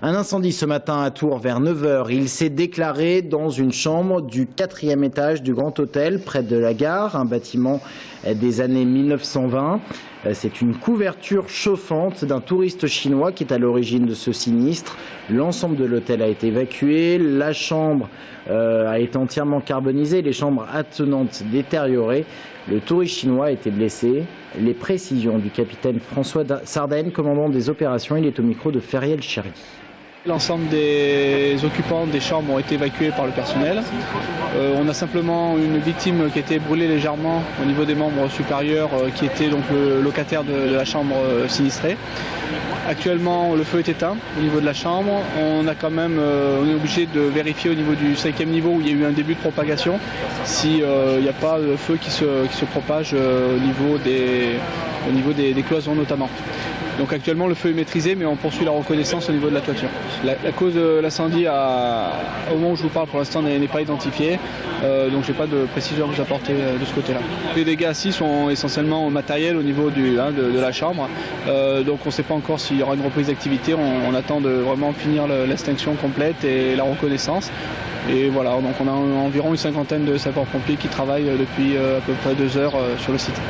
Un incendie ce matin à Tours vers 9 h. Il s'est déclaré dans une chambre du 4e étage du Grand Hôtel, près de la gare, un bâtiment des années 1920. C'est une couverture chauffante d'un touriste chinois qui est à l'origine de ce sinistre. L'ensemble de l'hôtel a été évacué, la chambre a été entièrement carbonisée, les chambres attenantes détériorées. Le touriste chinois a été blessé. Les précisions du capitaine François Sardaigne, commandant des opérations, il est au micro de Feriel Chéri. L'ensemble des occupants des chambres ont été évacués par le personnel. On a simplement une victime qui a été brûlée légèrement au niveau des membres supérieurs, qui était donc le locataire de la chambre sinistrée. Actuellement, le feu est éteint au niveau de la chambre. On est obligé de vérifier au niveau du 5e niveau où il y a eu un début de propagation, s'il n'y a pas de feu qui se propage au niveau des cloisons notamment. Donc actuellement le feu est maîtrisé, mais on poursuit la reconnaissance au niveau de la toiture. La cause de l'incendie au moment où je vous parle pour l'instant n'est pas identifiée, donc je n'ai pas de précision à vous apporter de ce côté-là. Les dégâts ici sont essentiellement matériels au niveau de la chambre, donc on ne sait pas encore s'il y aura une reprise d'activité. On attend de vraiment finir l'extinction complète et la reconnaissance. Et voilà, donc on a environ une cinquantaine de sapeurs-pompiers qui travaillent depuis à peu près 2 heures sur le site.